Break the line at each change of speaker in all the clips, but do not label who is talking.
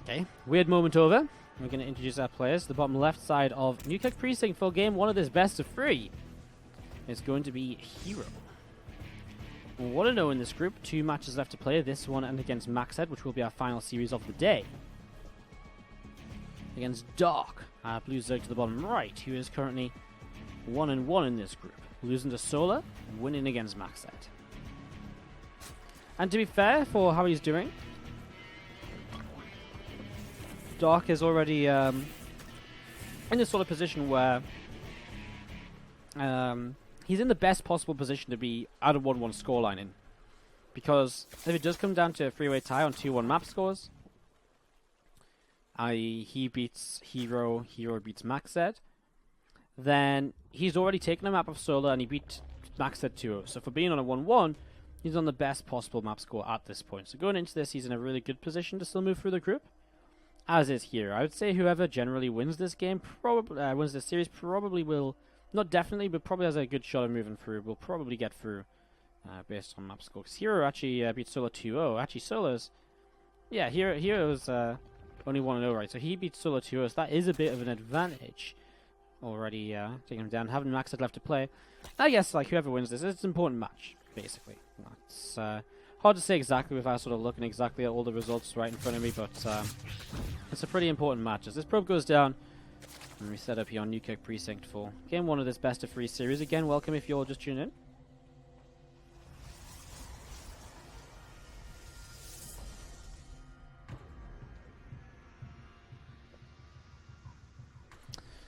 Okay, weird moment over. We're going to introduce our players. The bottom left side of Newkirk Precinct for game 1 of this best of 3 is going to be herO. 1-0 in this group, 2 matches left to play, this one and against Maxed, which will be our final series of the day. Against Dark, our blue Zerg to the bottom right, who is currently 1-1 in this group, losing to Solar, winning against Maxed. And to be fair for how he's doing, Dark is already in this sort of position where he's in the best possible position to be out of 1-1 scoreline in. Because if it does come down to a 3-way tie on 2-1 map scores, i.e. he beats herO, herO beats Maxed, then he's already taken a map of Solar and he beat Maxed 2-0. So for being on a 1-1, he's on the best possible map score at this point. So going into this, he's in a really good position to still move through the group. As is herO. I would say whoever generally wins this game, probably wins this series, probably will, not definitely, but probably has a good shot of moving through. Will probably get through based on map score. Because herO actually beat Solar 2-0. Actually, Solar's, yeah, herO's only 1-0, right? So he beat Solar 2-0. So that is a bit of an advantage already, taking him down. Having Maxed left to play, I guess like whoever wins this, it's an important match, basically. It's hard to say exactly without sort of looking exactly at all the results right in front of me, but it's a pretty important match. As this probe goes down, and we set up here on Newkirk Precinct for game 1 of this best of 3 series. Again, welcome if you're just tuning in.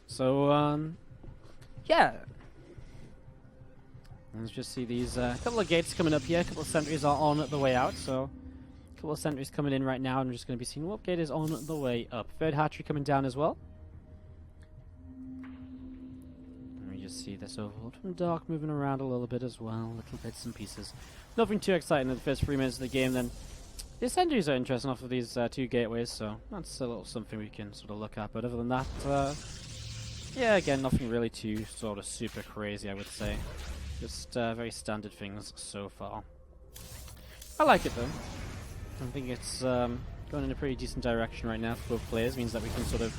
So, yeah. Let's just see these couple of gates coming up here. A couple of sentries are on the way out, so a couple of sentries coming in right now. I'm just going to be seeing what gate is on the way up. Third hatchery coming down as well. Let me just see this overload from Dark moving around a little bit as well. Little bits and pieces. Nothing too exciting in the first 3 minutes of the game then. The sentries are interesting off of these 2 gateways, so that's a little something we can sort of look at. But other than that, yeah, again, nothing really too sort of super crazy, I would say. Just very standard things so far. I like it though. I think it's going in a pretty decent direction right now for both players. Means that we can sort of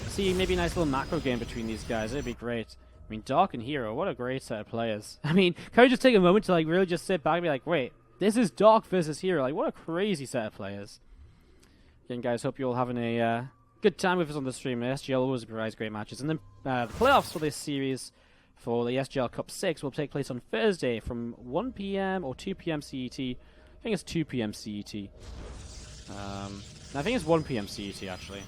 see maybe a nice little macro game between these guys. It'd be great. I mean, Dark and herO, what a great set of players. I mean, can we just take a moment to like really just sit back and be like, wait, this is Dark versus herO. Like, what a crazy set of players. Again, guys, hope you're all having a good time with us on the stream. SGL always provides great matches. And then the playoffs for this series for the SGL Cup 6 will take place on Thursday from 1 PM or 2 PM CET. I think it's 2 PM CET. I think it's 1 PM CET, actually.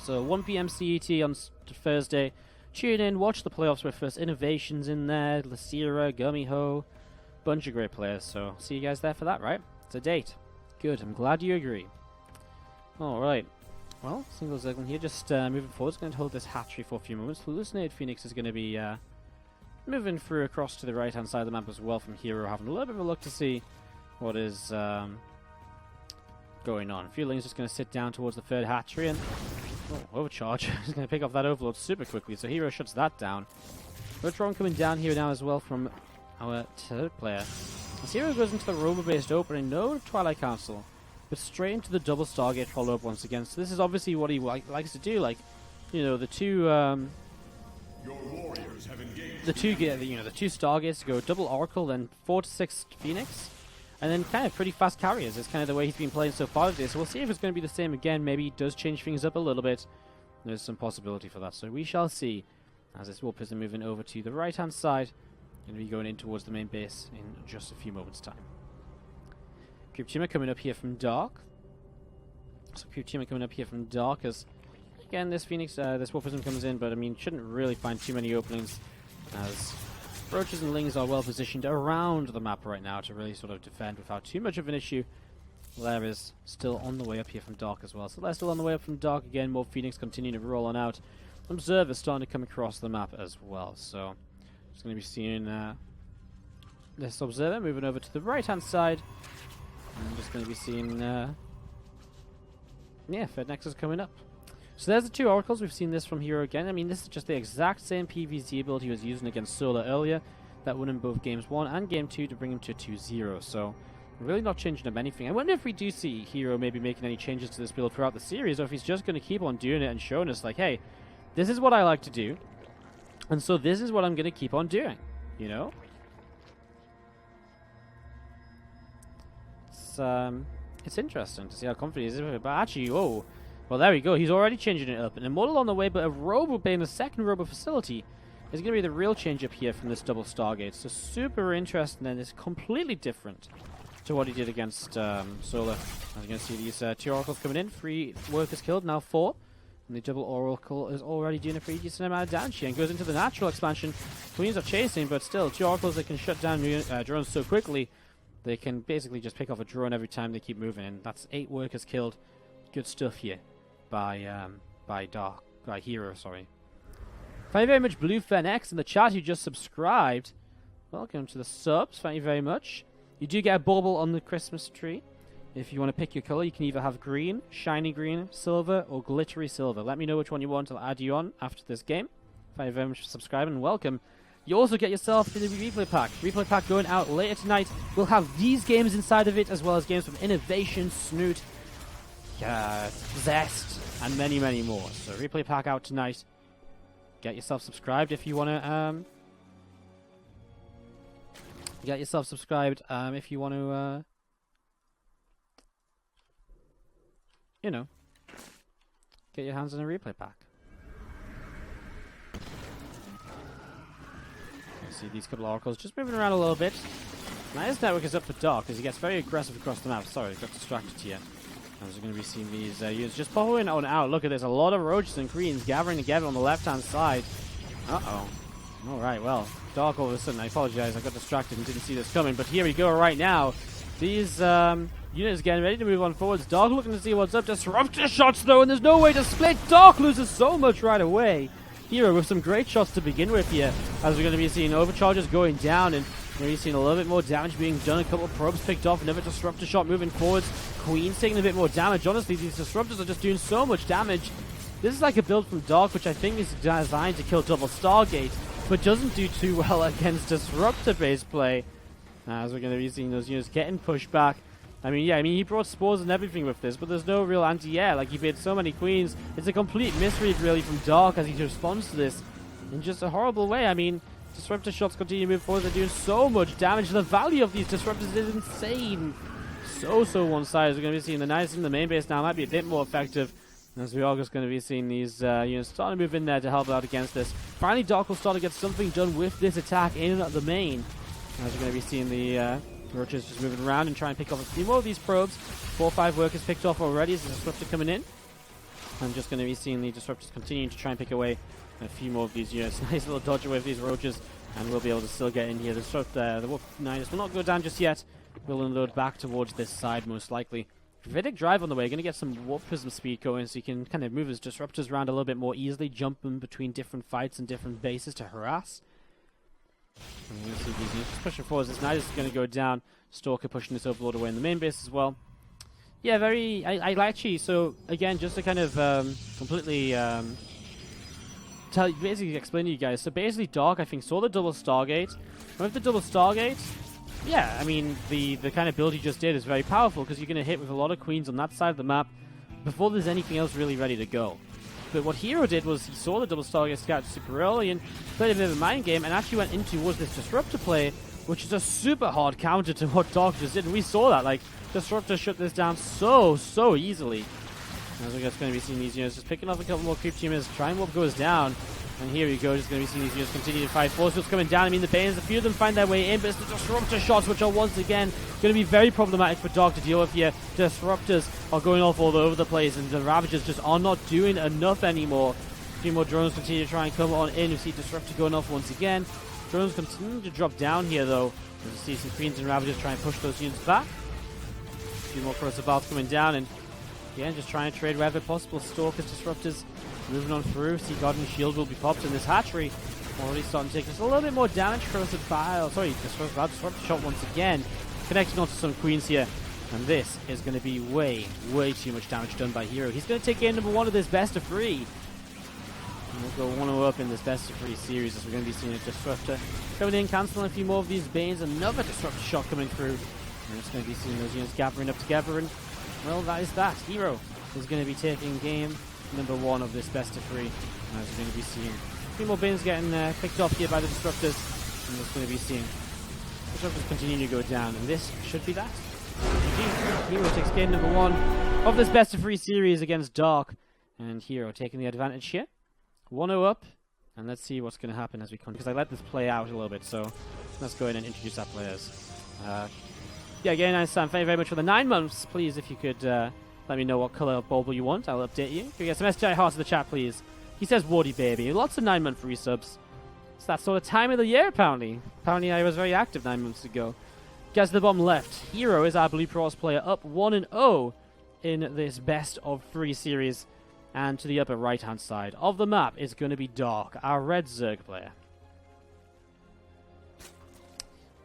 So 1 PM CET on Thursday. Tune in, watch the playoffs with us. Innovations in there, Lacira, Gummy-Ho. Bunch of great players, so see you guys there for that, right? It's a date. Good, I'm glad you agree. Alright. Well, single Zerglin here, just moving forward. It's going to hold this hatchery for a few moments. Hallucinated Phoenix is going to be moving through across to the right-hand side of the map as well from herO, having a little bit of a look to see what is going on. Fueling's just going to sit down towards the 3rd hatchery and overcharge. He's going to pick off that overload super quickly, so herO shuts that down. Rotron coming down here now as well from our 3rd player. As herO goes into the rover-based opening, no Twilight Council, but straight into the double Stargate follow-up once again. So this is obviously what he likes to do, like, you know, the two Stargates go double Oracle, then 4 to 6 Phoenix, and then kind of pretty fast carriers. It's kind of the way he's been playing so far today. So we'll see if it's going to be the same again. Maybe he does change things up a little bit. There's some possibility for that. So we shall see as this warp is moving over to the right-hand side. Going to be going in towards the main base in just a few moments' time. Cube Tumor coming up here from Dark. So Cube Tumor coming up here from Dark as, again, this Phoenix, this Warpism comes in, but I mean, shouldn't really find too many openings as Roaches and Lings are well positioned around the map right now to really sort of defend without too much of an issue. Lair is still on the way up here from Dark as well. So Lair's still on the way up from Dark again. More Phoenix continue to roll on out. Observer's starting to come across the map as well. So just going to be seeing this Observer moving over to the right-hand side. I'm just going to be seeing, yeah, Third Nexus coming up. So there's the 2 Oracles. We've seen this from herO again. I mean, this is just the exact same PvZ build he was using against Solar earlier. That won in both Games 1 and Game 2 to bring him to 2-0. So Really not changing up anything. I wonder if we do see herO maybe making any changes to this build throughout the series, or if he's just going to keep on doing it and showing us, like, hey, this is what I like to do, and so this is what I'm going to keep on doing, you know? It's interesting to see how confident he is with it, but actually, oh, well, there we go. He's already changing it up. An Immortal on the way, but a Robo Bay in the second Robo facility is going to be the real change up here from this double Stargate. So super interesting, and it's completely different to what he did against Solar. As you can see, these 2 Oracles coming in. 3 workers killed, now 4. And the double Oracle is already doing a pretty decent amount of damage here and goes into the natural expansion. Queens are chasing, but still, 2 Oracles that can shut down drones so quickly. They can basically just pick off a drone every time they keep moving, and that's 8 workers killed. Good stuff here by herO, sorry. Thank you very much, BlueFenX in the chat who just subscribed. Welcome to the subs, thank you very much. You do get a bauble on the Christmas tree. If you want to pick your color, you can either have green, shiny green, silver, or glittery silver. Let me know which one you want, I'll add you on after this game. Thank you very much for subscribing and welcome. You also get yourself the replay pack. Replay pack going out later tonight. We'll have these games inside of it, as well as games from Innovation, Snoot, Zest, and many, many more. So replay pack out tonight. Get yourself subscribed if you want to. Get yourself subscribed if you want to. You know, get your hands on a replay pack. See these couple of Oracles just moving around a little bit. Now his network is up for Dark as he gets very aggressive across the map. Sorry, got distracted here. As we're going to be seeing these units just following on out. Look at this, a lot of Roaches and Greens gathering together on the left-hand side. Uh-oh. Alright, well, Dark all of a sudden, I apologize, I got distracted and didn't see this coming. But here we go right now. These units getting ready to move on forwards. Dark looking to see what's up. Disruptor shots though, and there's no way to split. Dark loses so much right away. herO with some great shots to begin with here, as we're going to be seeing overcharges going down, and we're going to be seeing a little bit more damage being done. A couple of probes picked off, another disruptor shot moving forwards. Queen's taking a bit more damage. Honestly, these disruptors are just doing so much damage. This is like a build from Dark, which I think is designed to kill double Stargate, but doesn't do too well against disruptor-based play. As we're going to be seeing those units getting pushed back. I mean, yeah, he brought spores and everything with this, but there's no real anti-air. Like, he bid so many Queens. It's a complete misread, really, from Dark as he responds to this in just a horrible way. I mean, disruptor shots continue to move forward. They're doing so much damage. The value of these disruptors is insane. So one-sided. We're going to be seeing the Knights in the main base now. Might be a bit more effective, as we are just going to be seeing these units starting to move in there to help out against this. Finally, Dark will start to get something done with this attack in the main. As we're going to be seeing the Roaches just moving around and try and pick off a few more of these probes. 4 or 5 workers picked off already as the Disruptor coming in. I'm just going to be seeing the Disruptors continuing to try and pick away a few more of these units. Nice little dodge away with these Roaches, and we'll be able to still get in here. The Wolf Niners will not go down just yet. We'll unload back towards this side most likely. Vedic Drive on the way. Going to get some Warp Prism speed going so you can kind of move his Disruptors around a little bit more easily, jump them between different fights and different bases to harass. And we'll see these units pushing forward. This Knight is going to go down. Stalker pushing this Overlord away in the main base as well. Yeah, very... I actually... So, again, just to kind of completely... basically explain to you guys. So, basically, Dark, I think, saw the double Stargate. And with the double Stargate... Yeah, I mean, the kind of build he just did is very powerful because you're going to hit with a lot of Queens on that side of the map before there's anything else really ready to go. But what herO did was he saw the double Stargate scout super early and played a bit of a mind game and actually went in towards this Disruptor play, which is a super hard counter to what Dark just did. And we saw that, like, Disruptor shut this down so easily. As we're just going to be seeing these units just picking off a couple more creep teamers. Try and Warp goes down. And here we go, just going to be seeing these units continue to fight. Force fields coming down. I mean, the Banes, a few of them find their way in, but it's the Disruptor shots, which are once again going to be very problematic for Dark to deal with here. Disruptors are going off all over the place, and the Ravagers just are not doing enough anymore. A few more drones continue to try and come on in. We see Disruptor going off once again. Drones continue to drop down here, though. We see some Queens and Ravagers try and push those units back. A few more Crossabouts coming down, and again, just trying to trade wherever possible. Stalkers, Disruptors moving on through. Sea Guardian Shield will be popped in this hatchery. Already starting to take just a little bit more damage. Disruptor shot once again. Connecting onto some Queens here. And this is going to be way too much damage done by herO. He's going to take game number 1 of this best of 3. And we'll go 1-0 up in this best of 3 series as we're going to be seeing a Disruptor coming in, cancelling a few more of these Banes. Another Disruptor shot coming through. We're just going to be seeing those units gathering up together, and, well, that is that. herO is going to be taking game number 1 of this best of 3. As we're going to be seeing 3 more bins getting picked off here by the Disruptors, and we're just going to be seeing Disruptors continuing to go down, and this should be that. herO takes game number 1 of this best of 3 series against Dark, and herO taking the advantage here. 1-0 up, and let's see what's going to happen as we come, because I let this play out a little bit, so let's go ahead and introduce our players. Yeah, again, I stand very, very much for the 9 months. Please, if you could let me know what color of bulb you want, I'll update you. Can we get some SGI hearts in the chat, please? He says Wardy baby. Lots of 9-month resubs. It's that sort of time of the year, apparently. Apparently, I was very active 9 months ago. Guys, to the bottom left, herO is our Blue Cross player, up 1-0 in this best of 3 series. And to the upper right-hand side of the map is going to be Dark, our red Zerg player.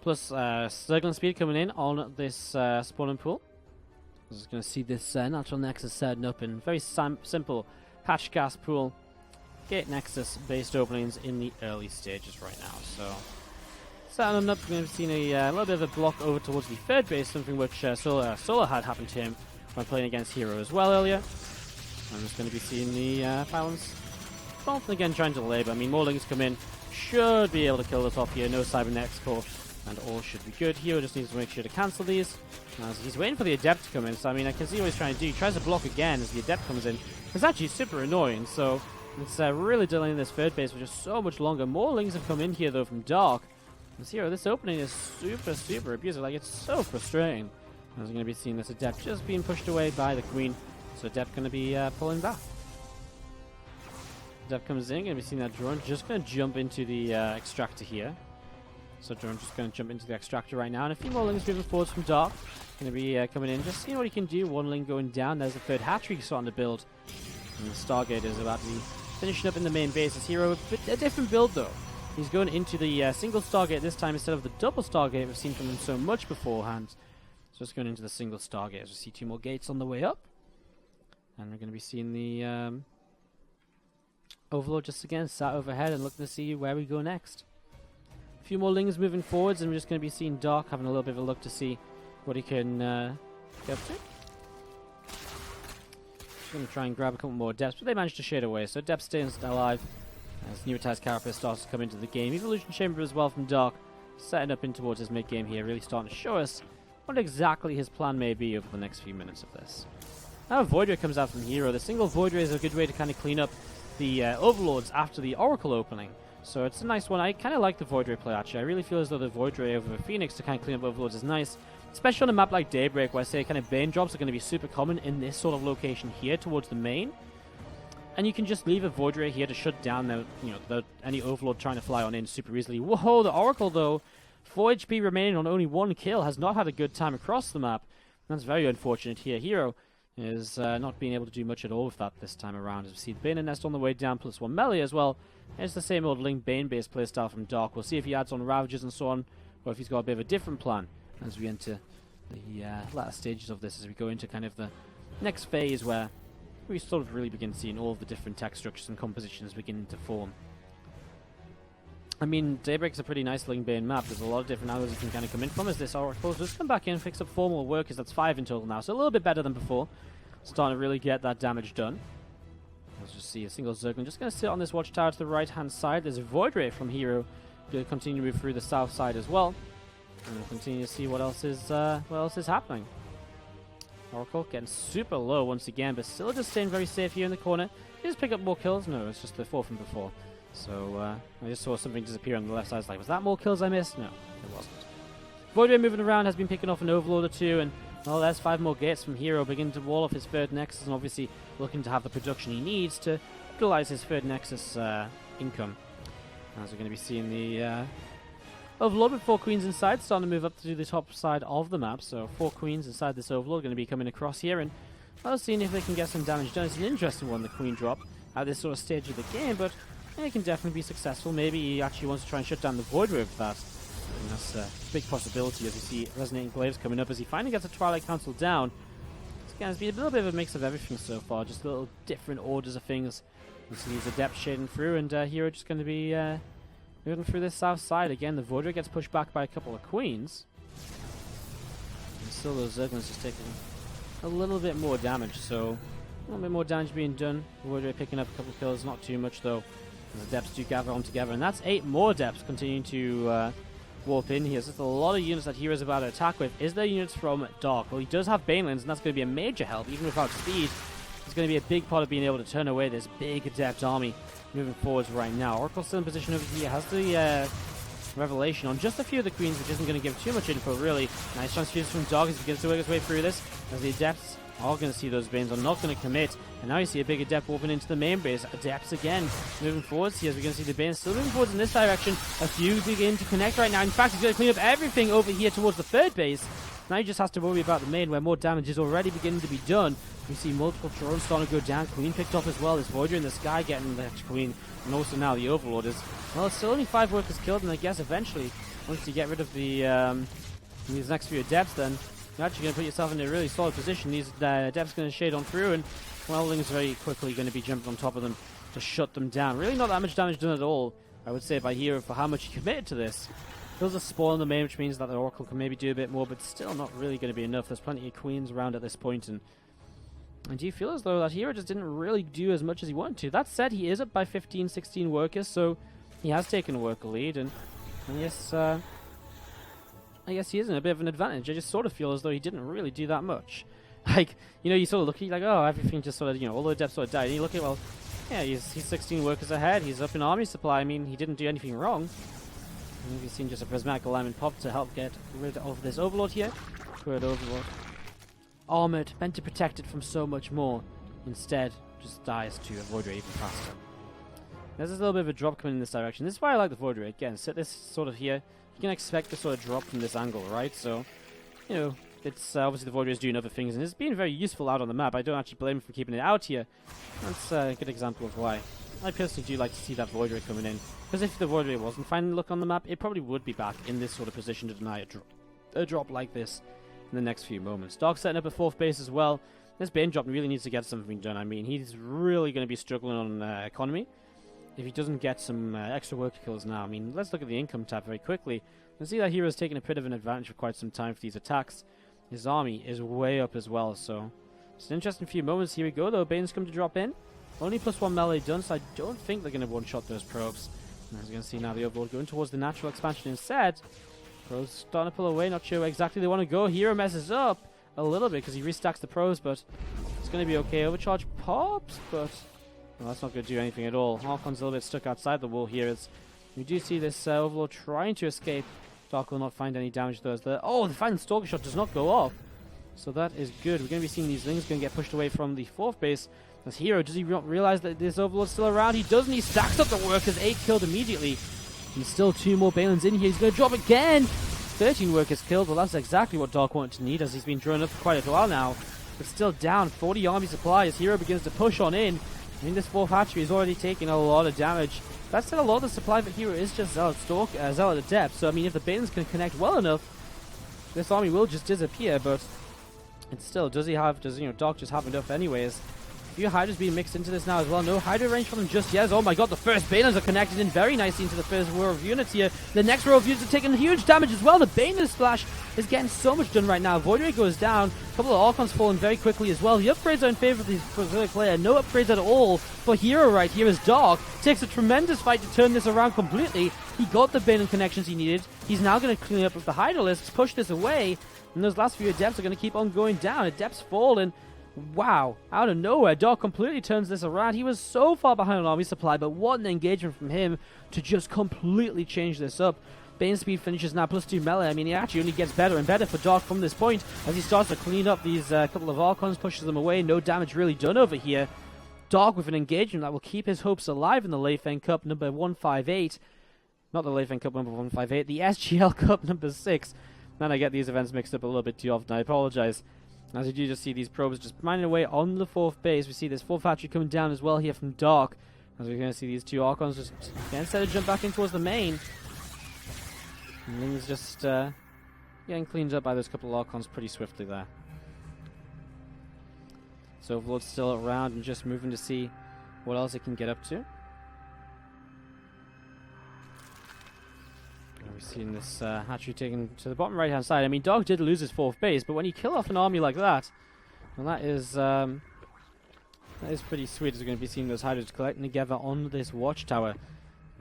Plus Zergling speed coming in on this spawning pool. We're just going to see this natural nexus setting up in very simple patch gas pool gate nexus based openings in the early stages right now. So setting them up, we're going to be seeing a little bit of a block over towards the third base, something which Solar had happened to him when playing against herO as well earlier. I'm just going to be seeing the balance. Both again trying to delay, but I mean, more lings come in, should be able to kill the top here. No Cybernetics core, and all should be good. herO just needs to make sure to cancel these. As he's waiting for the Adept to come in, so I mean, I can see what he's trying to do. He tries to block again as the Adept comes in. It's actually super annoying, so it's really delaying this third base, which is so much longer. More lings have come in here, though, from Dark. And herO, this opening is super, super abusive. Like, it's so frustrating. As we're going to be seeing this Adept just being pushed away by the Queen. So Adept going to be pulling back. Adept comes in, going to be seeing that drone. Just going to jump into the extractor here. So drone just going to jump into the extractor right now. And a few more lings moving forwards from Dark. Going to be coming in, just seeing what he can do. One ling going down. There's the third hatchery starting to build. And the Stargate is about to be finishing up in the main base. As herO, a different build though. He's going into the single Stargate this time instead of the double Stargate we've seen from him so much beforehand. So just going into the single Stargate as we see 2 more gates on the way up. And we're going to be seeing the Overlord just again sat overhead and looking to see where we go next. A few more lings moving forwards, and we're just going to be seeing Dark having a little bit of a look to see what he can get up to. Just going to try and grab a couple more Adepts, but they managed to shade away, so Adepts staying alive as Neurotized Carapace starts to come into the game. Evolution Chamber as well from Dark, setting up in towards his mid-game here, really starting to show us what exactly his plan may be over the next few minutes of this. Now a Void Ray comes out from herO. The single Void Ray is a good way to kind of clean up the Overlords after the Oracle opening. So it's a nice one. I kind of like the Void Ray play, actually. I really feel as though the Void Ray over Phoenix to kind of clean up Overlords is nice. Especially on a map like Daybreak, where, say, kind of Bane drops are going to be super common in this sort of location here towards the main. And you can just leave a Void Ray here to shut down any Overlord trying to fly on in super easily. Whoa, the Oracle, though, 4 HP remaining on only 1 kill, has not had a good time across the map. That's very unfortunate here. herO is not being able to do much at all with that this time around. As we see the Bane and Nest on the way down, plus 1 melee as well. It's the same old Ling Bane-based playstyle from Dark. We'll see if he adds on Ravagers and so on, or if he's got a bit of a different plan as we enter the latter stages of this, as we go into kind of the next phase where we sort of really begin seeing all of the different tech structures and compositions beginning to form. I mean, Daybreak's a pretty nice Ling Bane map. There's a lot of different angles you can kind of come in from as this Oracle. Just come back in, fix up 4 more workers. That's 5 in total now, so a little bit better than before. Starting to really get that damage done. Let's just see a single Zergling just going to sit on this watchtower to the right-hand side. There's a Void Ray from herO. Going to continue to move through the south side as well. And we'll continue to see what else is happening. Oracle getting super low once again, but still just staying very safe here in the corner. Did he just pick up more kills? No, it's just the 4 from before. So, I just saw something disappear on the left side. I was like, was that more kills I missed? No, it wasn't. Void Ray moving around has been picking off an Overlord or 2, and, well, there's 5 more gates from herO, beginning to wall off his third Nexus, and obviously looking to have the production he needs to utilize his third Nexus income. As we're going to be seeing the Overlord with 4 Queens inside, starting to move up to the top side of the map. So 4 Queens inside this Overlord going to be coming across here, and I'll see if they can get some damage done. It's an interesting one, the Queen drop, at this sort of stage of the game, but it can definitely be successful. Maybe he actually wants to try and shut down the Void Ray with that. And that's a big possibility as we see Resonating Glaives coming up as he finally gets a Twilight Council down. It's been a little bit of a mix of everything so far, just little different orders of things. You see these Adepts shading through, and herO just going to be moving through this south side. Again, the Void Ray gets pushed back by a couple of Queens. still those Zerglings just taking a little bit more damage, so a little bit more damage being done. WardiTV picking up a couple of kills, not too much though. The depths do gather on together, and that's 8 more depths continuing to warp in here. So there's a lot of units that hero's about to attack with. Is there units from Dark? Well, he does have Banelands, and that's going to be a major help, even without speed. It's going to be a big part of being able to turn away this big adept army moving forwards right now. Oracle's still in position over here, has the Revelation on just a few of the queens, which isn't going to give too much info, really. Nice transfusion from Dog as he begins to work his way through this, as the Adepts are going to see those Banes, are not going to commit. And now you see a big Adept warping into the main base. Adepts again moving forwards here, as we're going to see the Banes still moving forwards in this direction. A few begin to connect right now. In fact, he's going to clean up everything over here towards the third base. Now he just has to worry about the main, where more damage is already beginning to be done. We see multiple drones starting to go down. Queen picked up as well. There's Voyager in the sky getting the Queen, and also now the Overlord is... Well, it's still only 5 workers killed, and I guess eventually, once you get rid of the these next few Adepts, then you're actually going to put yourself in a really solid position. These Adepts going to shade on through, and Weldling's very quickly going to be jumping on top of them to shut them down. Really not that much damage done at all, I would say, by Hero for how much he committed to this. Kills a spawn in the main, which means that the Oracle can maybe do a bit more, but still not really going to be enough. There's plenty of Queens around at this point, and do you feel as though that Hero just didn't really do as much as he wanted to? That said, he is up by 15, 16 workers, so he has taken a worker lead, and yes, I guess he is in a bit of an advantage. I just sort of feel as though he didn't really do that much. Like, you know, you sort of look at it like, oh, everything just sort of, you know, all the Adepts sort of died. And you look at, well, yeah, he's 16 workers ahead. He's up in army supply. I mean, he didn't do anything wrong. And you've seen just a prismatic alignment pop to help get rid of this Overlord here. Good Overlord. Armored, meant to protect it from so much more. Instead, just dies to avoid it even faster. There's a little bit of a drop coming in this direction. This is why I like the Void Ray. Again, sit this sort of here. You can expect the sort of drop from this angle, right? So, you know, it's obviously the Void Ray is doing other things, and it's been very useful out on the map. I don't actually blame him for keeping it out here. That's a good example of why. I personally do like to see that Void Ray coming in. Because if the Void Ray wasn't finding a look on the map, it probably would be back in this sort of position to deny a drop like this in the next few moments. Dark setting up a 4th base as well. This Bane drop really needs to get something done. I mean, he's really going to be struggling on economy if he doesn't get some extra worker kills now. I mean, let's look at the income tab very quickly. You see that Hero's taking a bit of an advantage for quite some time for these attacks. His army is way up as well, so it's an interesting few moments. Here we go, though. Bane's come to drop in. Only +1 melee done, so I don't think they're going to one-shot those probes. And as you can see now, the Overlord going towards the natural expansion instead. Probes starting to pull away, not sure where exactly they want to go. Hero messes up a little bit because he restacks the probes, but it's going to be okay. Overcharge pops, but well, that's not going to do anything at all. Archon's a little bit stuck outside the wall here as we do see this Overlord trying to escape. Dark will not find any damage to those there. Oh, the final Stalker Shot does not go off. So that is good. We're going to be seeing these Lings going to get pushed away from the 4th base. As Hero, does he not realize that this Overlord's still around? He doesn't. He stacks up the workers. 8 killed immediately. There's still 2 more Balins in here. He's going to drop again. 13 workers killed. Well, that's exactly what Dark wanted to need, as he's been drawn up for quite a while now. But still down. 40 army supply as Hero begins to push on in. I mean, this 4th hatchery is already taking a lot of damage. That said, a lot of the supply for Hero is just Zealot Adept. So, I mean, if the Balins can connect well enough, this army will just disappear. But it's still, does Dark just have enough anyways? A few Hydras being mixed into this now as well. No Hydra range for them just yet. Oh my god, the first Balins are connected in very nicely into the first row of units here. The next row of units are taking huge damage as well. The Bane's Splash is getting so much done right now. Void Ray goes down. A couple of Archons falling very quickly as well. The upgrades are in favor of the Berserk player. No upgrades at all for Hero right here as Dark takes a tremendous fight to turn this around completely. He got the Bane connections he needed. He's now going to clean up with the Hydra lists, push this away, and those last few Adepts are going to keep on going down. Adepts fall, and wow, out of nowhere, Dark completely turns this around. He was so far behind on army supply, but what an engagement from him to just completely change this up. Bane speed finishes now +2 melee. I mean, he actually only gets better and better for Dark from this point as he starts to clean up these couple of Archons, pushes them away. No damage really done over here. Dark with an engagement that will keep his hopes alive in the Leifeng Cup number 158. Not the Leifeng Cup number 158, the SGL Cup number 6. Man, I get these events mixed up a little bit too often. I apologize. As you do just see these probes just mining away on the 4th base. We see this 4th hatchery coming down as well here from Dark. As we're going to see these 2 Archons just instead of jump back in towards the main. And things just getting cleaned up by those couple of Archons pretty swiftly there. So Overlord's still around and just moving to see what else it can get up to. We've seen this hatchery taken to the bottom right-hand side. I mean, Dog did lose his 4th base, but when you kill off an army like that, well, that is pretty sweet. As we're going to be seeing those Hydras collecting together on this watchtower.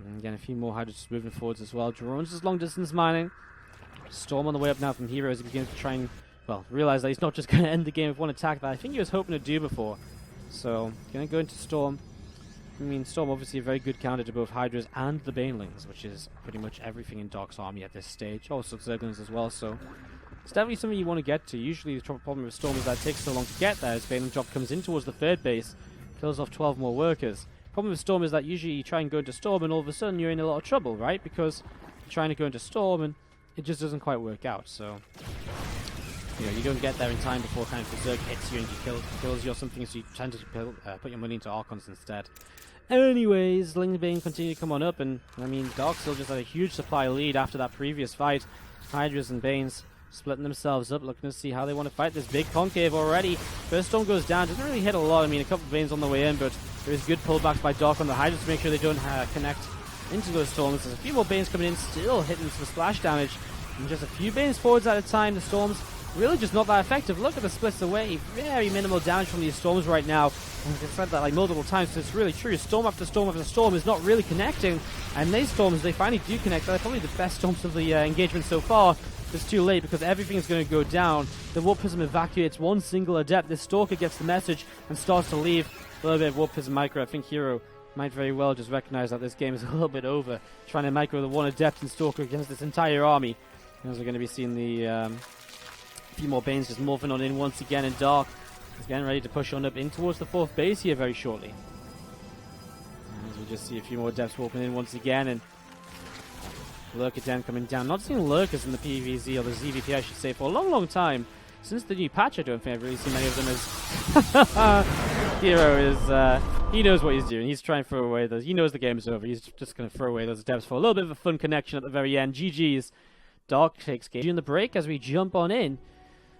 And again, a few more Hydras moving forwards as well. Drones is long-distance mining. Storm on the way up now from herO as he begins to try and, well, realize that he's not just going to end the game with one attack that I think he was hoping to do before. So, going to go into Storm. I mean, Storm obviously a very good counter to both Hydras and the Banelings, which is pretty much everything in Dog's army at this stage. Also Zerglings as well, so it's definitely something you want to get to. Usually the problem with Storm is that it takes so long to get there, as Baneling Drop comes in towards the 3rd base, kills off 12 more workers. Problem with Storm is that usually you try and go into Storm and all of a sudden you're in a lot of trouble, right? Because you're trying to go into Storm and it just doesn't quite work out, so you know, you don't get there in time before kind of the Zerg hits you and you kills you or something, so you tend to put your money into Archons instead. Anyways, Lingbane continue to come on up, and I mean, Dog still just had a huge supply lead after that previous fight. Hydras and Banes splitting themselves up, looking to see how they want to fight this big concave already. First Storm goes down, doesn't really hit a lot. I mean, a couple of Banes on the way in, but there is good pullbacks by Dog on the Hydras to make sure they don't connect into those Storms. There's a few more Banes coming in, still hitting some splash damage, and just a few Banes forwards at a time. The Storms really just not that effective. Look at the splits away. Very minimal damage from these Storms right now. And I've said that like multiple times, so it's really true. Storm after Storm after Storm is not really connecting. And these Storms, they finally do connect. They're probably the best Storms of the engagement so far. It's too late because everything is going to go down. The Warp Prism evacuates one single Adept. This Stalker gets the message and starts to leave. A little bit of Warp Prism micro. I think herO might very well just recognize that this game is a little bit over. Trying to micro the one Adept and Stalker against this entire army. As we're going to be seeing the few more Banes just morphing on in once again, and Dark is getting ready to push on up in towards the 4th base here very shortly. As we just see a few more Depths warping in once again, and Lurker Den coming down. Not seeing Lurkers in the PvZ, or the ZvP I should say, for a long, long time. Since the new patch, I don't think I've really seen many of them as... herO is, he knows what he's doing. He's trying to throw away those... He knows the game's over. He's just going to throw away those Depths for a little bit of a fun connection at the very end. GG's. Dark takes game. In the break as we jump on in.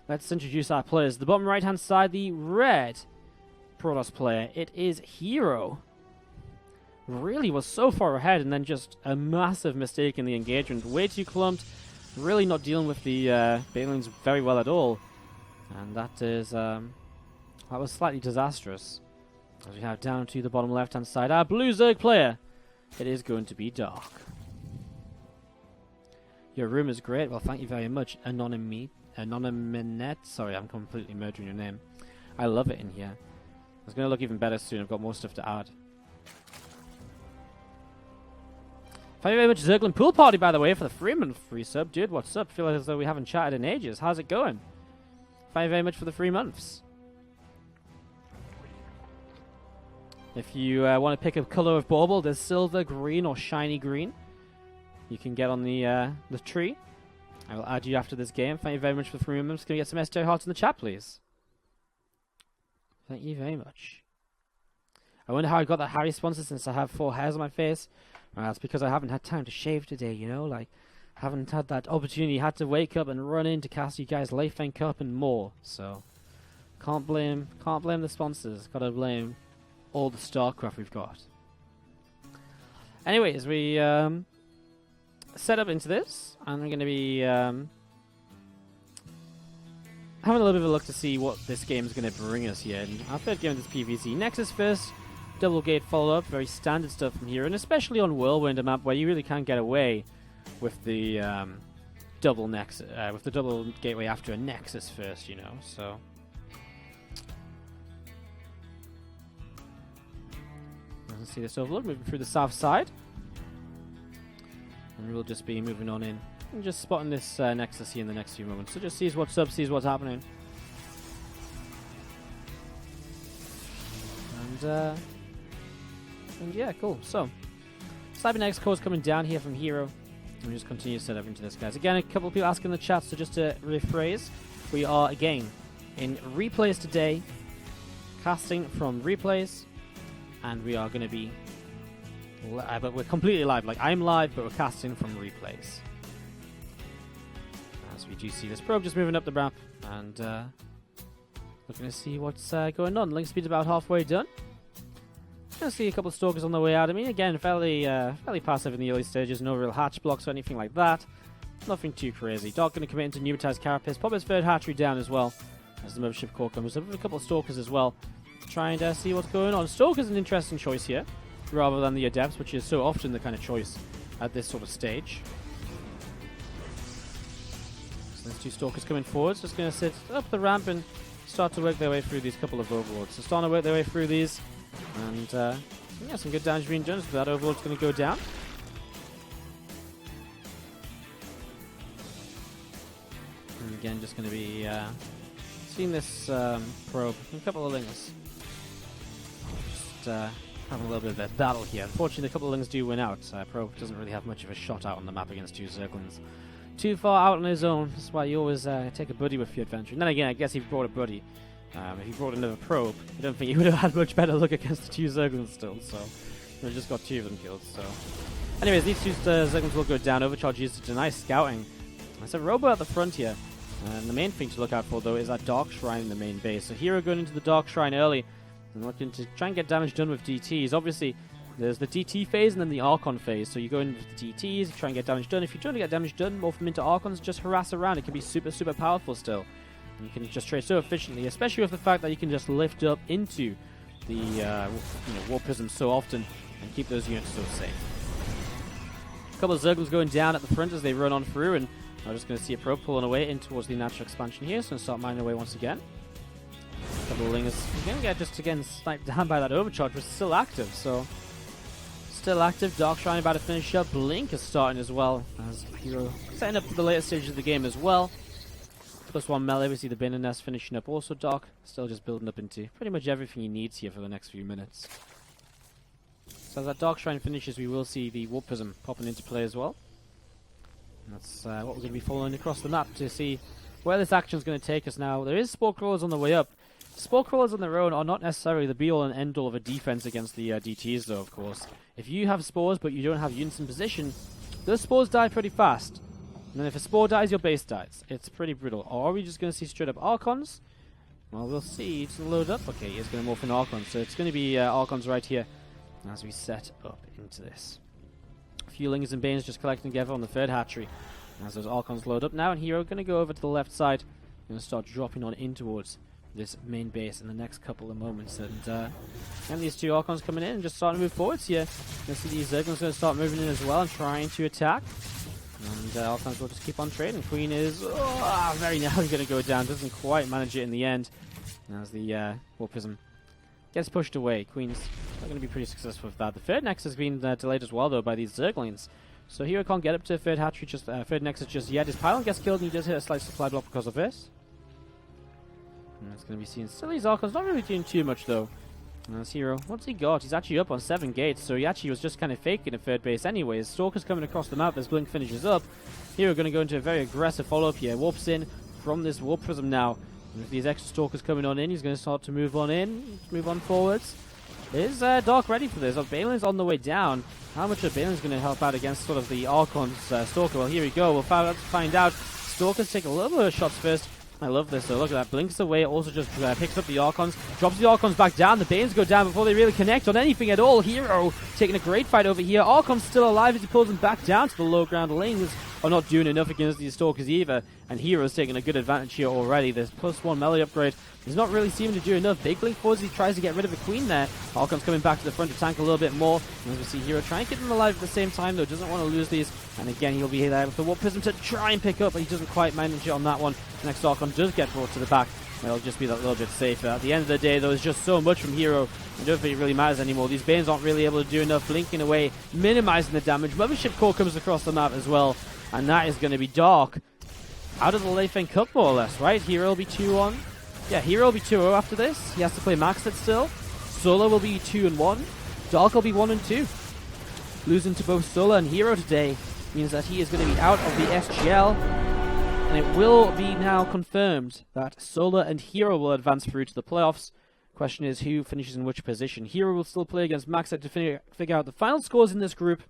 Let's introduce our players. The bottom right-hand side, the red Protoss player. It is herO. Really was so far ahead, and then just a massive mistake in the engagement. Way too clumped. Really not dealing with the Banelings very well at all. And that is that was slightly disastrous. As we have down to the bottom left-hand side, our blue Zerg player. It is going to be Dark. Your room is great. Well, thank you very much, Anonymnet. Sorry, I'm completely murdering your name. I love it in here. It's going to look even better soon. I've got more stuff to add. Thank you very much, Zerglin Pool Party, by the way, for the free sub. Dude, what's up? Feel as though we haven't chatted in ages. How's it going? Thank you very much for the 3 months. If you want to pick a color of bauble, there's silver, green, or shiny green. You can get on the tree. I will add you after this game. Thank you very much for the 3 months. Can we get some STO hearts in the chat, please? Thank you very much. I wonder how I got that Harry sponsor since I have 4 hairs on my face. Well, that's because I haven't had time to shave today, you know? Like, haven't had that opportunity. Had to wake up and run in to cast you guys Leifeng Cup and more. So, can't blame the sponsors. Gotta blame all the StarCraft we've got. Anyways, we set up into this, and we're going to be having a little bit of a look to see what this game is going to bring us here. And our third game of this PvZ. Nexus first, double gate follow-up, very standard stuff from here, and especially on Whirlwind, a map where you really can't get away with the double Nexus, with the double gateway after a Nexus first, you know. So let's see this overload moving through the south side. And we'll just be moving on in and just spotting this Nexus here in the next few moments. So just sees what's up, sees what's happening. And yeah, cool. So, Cybernetics core is coming down here from herO. And we just continue to set up into this, guys. Again, a couple of people asking in the chat, so just to rephrase, we are again in replays today, casting from replays, and we are going to be but we're completely live. Like, I'm live, but we're casting from replays. As we do see this probe just moving up the ramp, and looking to see what's going on. Link speed's about halfway done. Gonna see a couple of Stalkers on the way out. I mean, again, fairly passive in the early stages. No real hatch blocks or anything like that. Nothing too crazy. Dark gonna commit into Pneumatized Carapace. Pop his third hatchery down as well as the Mothership Core comes up with a couple of Stalkers as well. Try and see what's going on. Stalker's an interesting choice here, rather than the Adepts, which is so often the kind of choice at this sort of stage. So there's two Stalkers coming forwards. Just gonna sit up the ramp and start to work their way through these couple of Overlords. So starting to work their way through these. And yeah, some good damage being done. So that Overlord's going to go down. And again, just going to be seeing this probe. A couple of Lings. Just having a little bit of a battle here. Unfortunately, a couple of Lings do win out. Probe doesn't really have much of a shot out on the map against two Zerglings. Too far out on his own. That's why you always take a buddy with your adventure. And then again, I guess he brought a buddy. If he brought another probe, I don't think he would have had much better luck against the two Zerglings still, so we just got two of them killed, so. Anyways, these two Zerglings will go down. Overcharge used to deny scouting. There's a robot at the front here, and the main thing to look out for, though, is that Dark Shrine in the main base. So herO going into the Dark Shrine early, and looking to try and get damage done with DTs. Obviously, there's the DT phase and then the Archon phase, so you go in with the DTs, try and get damage done. If you're trying to get damage done, morph them into Archons, just harass around. It can be super, super powerful still. You can just trade so efficiently, especially with the fact that you can just lift up into the Warp Prism so often and keep those units so safe. A couple of Zerglings going down at the front as they run on through, and I'm just going to see a probe pulling away in towards the natural expansion here, so I'm going to start mining away once again. A couple of Lings again get just again sniped down by that overcharge, but still active, so still active. Dark Shrine about to finish up. Blink is starting as well as herO setting up for the later stages of the game as well. +1 melee, we see the Banner Nest finishing up also. Dark still just building up into pretty much everything he needs here for the next few minutes. So as that Dark Shrine finishes, we will see the Warp Prism popping into play as well. And that's what we're going to be following across the map to see where this action is going to take us now. There is Spore Crawlers on the way up. Spore Crawlers on their own are not necessarily the be-all and end-all of a defense against the DTs, though, of course. If you have spores but you don't have units in position, those spores die pretty fast. And then if a spore dies, your base dies. It's pretty brutal. Or are we just going to see straight up Archons? Well, we'll see. It's load up. Okay, it's going to morph in Archons. So it's going to be Archons right here as we set up into this. A few Lings and Banes just collecting together on the third hatchery. As those Archons load up now, and herO going to go over to the left side. Going to start dropping on in towards this main base in the next couple of moments. And these two Archons coming in and just starting to move forwards here. You'll see these Zerglings going to start moving in as well and trying to attack. And Archons will just keep on trading. Queen is very narrowly going to go down. Doesn't quite manage it in the end. As the Warp Prism gets pushed away. Queen's not going to be pretty successful with that. The third Nexus has been delayed as well, though, by these Zerglings. So herO can't get up to third hatchery, third Nexus just yet. His pylon gets killed and he does hit a slight supply block because of this. And it's going to be seen. Still, these Archons not really doing too much, though. And that's herO. What's he got? He's actually up on 7 gates, so he actually was just kind of faking a third base anyways. Stalker's coming across the map as Blink finishes up. herO going to go into a very aggressive follow-up here. Warps in from this Warp Prism now. And with these extra Stalkers coming on in, he's going to start to move on in, move on forwards. Is Dark ready for this? Balin's on the way down. How much of Balin's going to help out against sort of the Archon's Stalker? Well, here we go. We'll find out. Stalkers take a little bit of shots first. I love this, though. Look at that. Blinks away. Also just picks up the Archons. Drops the Archons back down. The Banes go down before they really connect on anything at all. herO taking a great fight over here. Archon's still alive as he pulls them back down to the low ground. Lings are not doing enough against these Stalkers either. And herO's taking a good advantage here already. This +1 melee upgrade is not really seeming to do enough. Big Blink forwards. He tries to get rid of the Queen there. Archon's coming back to the front to tank a little bit more. And as we see herO trying to keep them alive at the same time, though. Doesn't want to lose these. And again, he'll be there with the Warp Prism to try and pick up, but he doesn't quite manage it on that one. The next Archon does get brought to the back. It'll just be that little bit safer. At the end of the day, though, there's just so much from herO. I don't think it really matters anymore. These Banes aren't really able to do enough. Blinking away, minimizing the damage. Mothership Core comes across the map as well. And that is going to be Dark out of the Leifeng Cup, more or less, right? herO will be 2-1. Yeah, herO will be 2-0 after this. He has to play Maxed still. Solo will be 2-1. Dark will be 1-2. Losing to both Solo and herO today means that he is going to be out of the SGL. And it will be now confirmed that Solo and herO will advance through to the playoffs. Question is who finishes in which position. herO will still play against Maxed to figure out the final scores in this group.